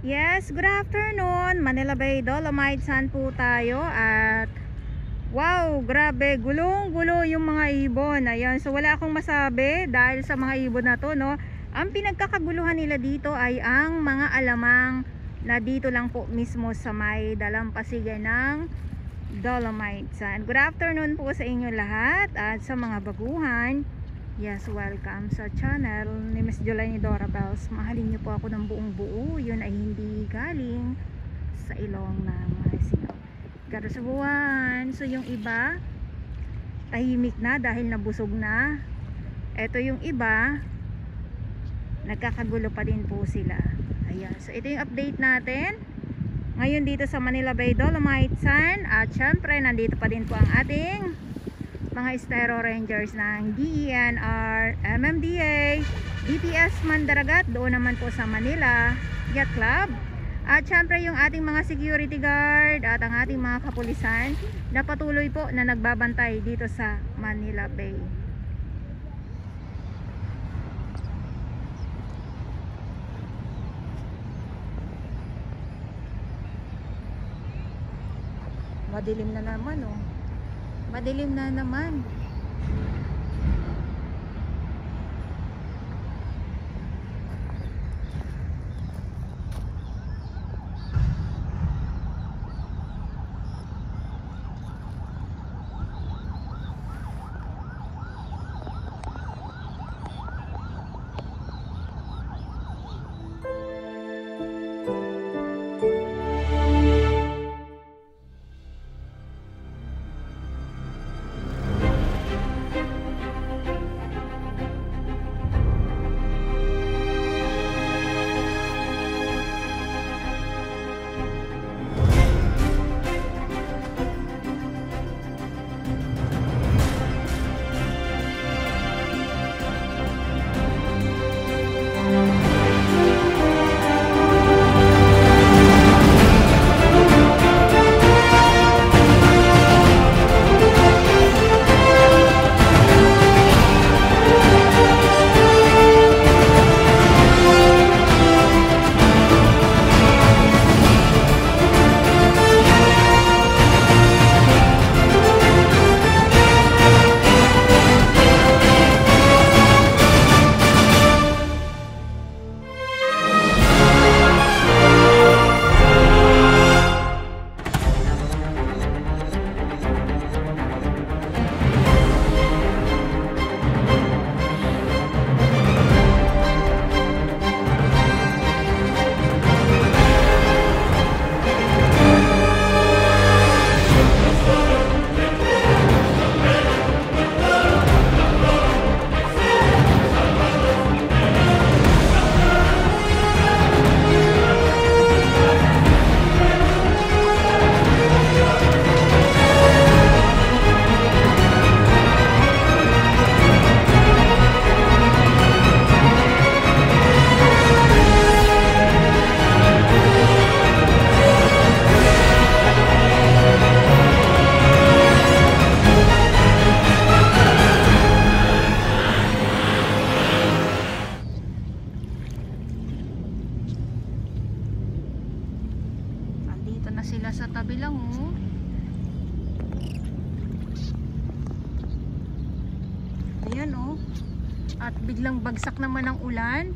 Yes, good afternoon. Manila Bay Dolomite, saan po tayo? At wow, grabe, gulong-gulo yung mga ibon. Ayan, so wala akong masabi dahil sa mga ibon na to, no? Ang pinagkakaguluhan nila dito ay ang mga alamang na dito lang po mismo sa may dalampasigan ng Dolomite. And good afternoon po sa inyo lahat at sa mga baguhan. Yes, welcome sa channel ni Miss Jolene Dora Bells. Mahalin niyo po ako ng buong buo. Yun ay hindi galing sa ilong ng sinaw. Karasubuan. So yung iba tahimik na dahil nabusog na. Ito yung iba nagkakagulo pa din po sila. Ayan. So ito yung update natin ngayon dito sa Manila Bay Dolomite San. At syempre nandito pa din po ang ating mga Estero Rangers ng DENR, MMDA, DPS Mandaragat, doon naman po sa Manila Yacht Club. At syempre yung ating mga security guard at ang ating mga kapulisan na patuloy po na nagbabantay dito sa Manila Bay. Madilim na naman, oh. Madilim na naman. Sila sa tabi lang, oh. Ayan, oh. At biglang bagsak naman ang ulan.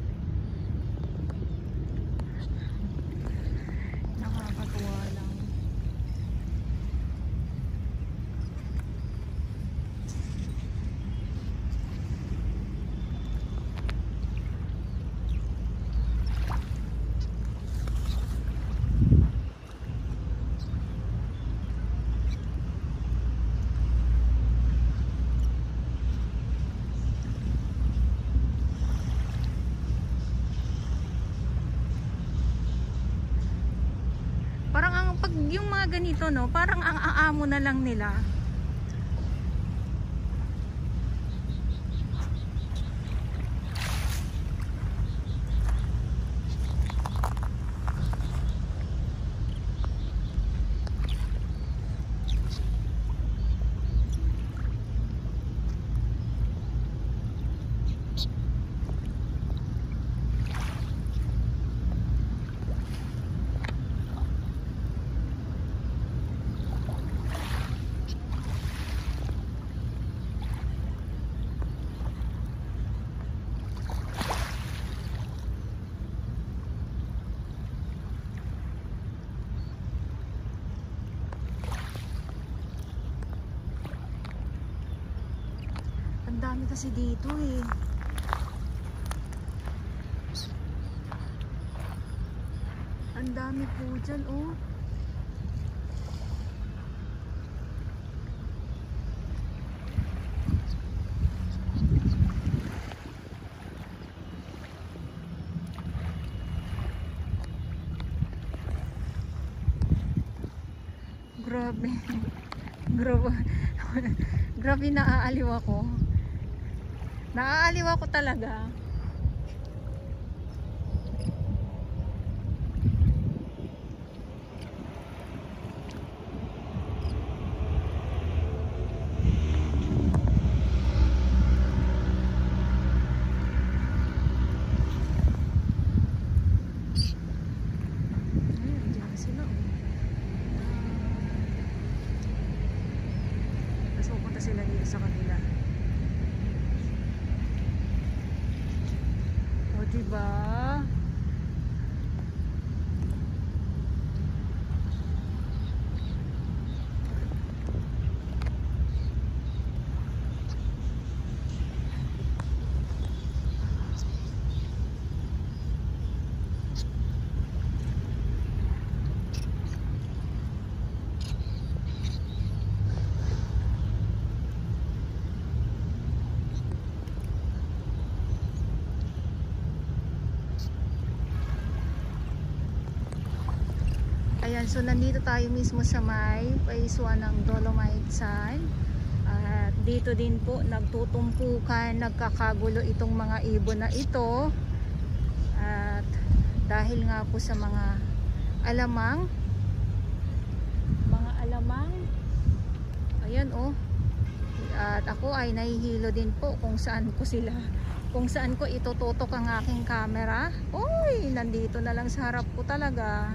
Nakakatuwa lang. Yung mga ganito, no, parang ang aamo na lang nila. kasi dito eh. Ang dami po dyan oh. Grabe. Grabe. Grabe, naaaliw ako. Naaaliw ako talaga. Sila dito sa kanila. O diba? Ayan, so nandito tayo mismo sa may phase 1 ng Dolomite Sand. At dito din po nagtutumpukan, nagkakagulo itong mga ibon na ito. At dahil nga po sa mga alamang, ayan oh. At ako ay nahihilo din po kung saan ko itututok ang aking camera. Uy, nandito na lang sa harap ko talaga.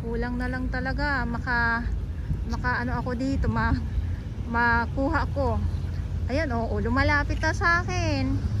Kulang na lang talaga maka ano ako dito, makuha ko. Ayan oh, lumalapit na sa akin.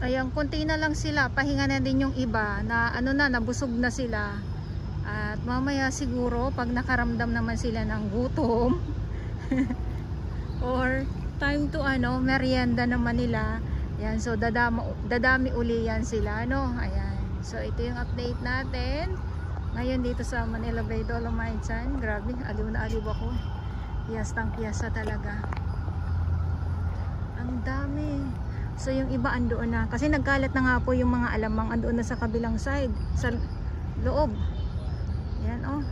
Ayan, konti na lang sila, pahinga na din yung iba na ano na, nabusog na sila. At mamaya siguro pag nakaramdam naman sila ng gutom or time to merienda naman nila. Yan, so dadami uli yan sila, no? Ayan. So ito yung update natin ngayon dito sa Manila Bay Dolomite Sand. Grabe, aliw na aliw ako. Piyastang piyasa talaga. Ang dami. So yung iba andoon na kasi nagkalat na nga po yung mga alamang, andoon na sa kabilang side, sa loob. Yan oh.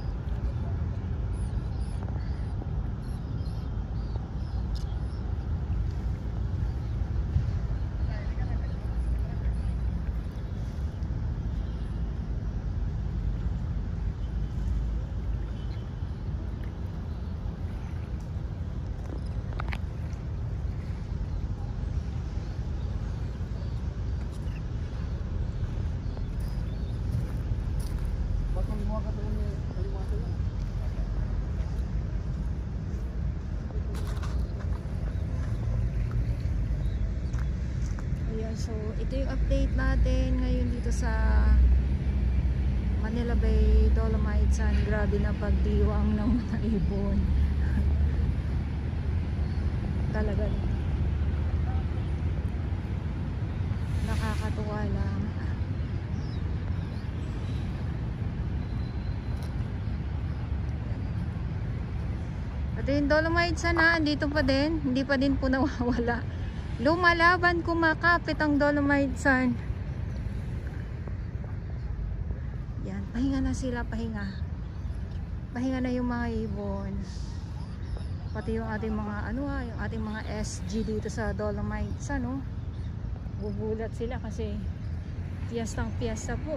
So ito yung update natin ngayon dito sa Manila Bay Dolomite Sand. Grabe na pagdiwang ng mga ibon. Talaga nakakatuwa lang. At yung Dolomite Sand andito pa din, hindi pa din po nawawala. Lumalaban, kumakapit ang Dolomite Sand. Yan, pahinga na sila, pahinga. Pahinga na yung mga ibon. Pati yung ating mga yung ating mga SG dito sa Dolomite Sand, no? Gugulat sila kasi piyestang piyesta po.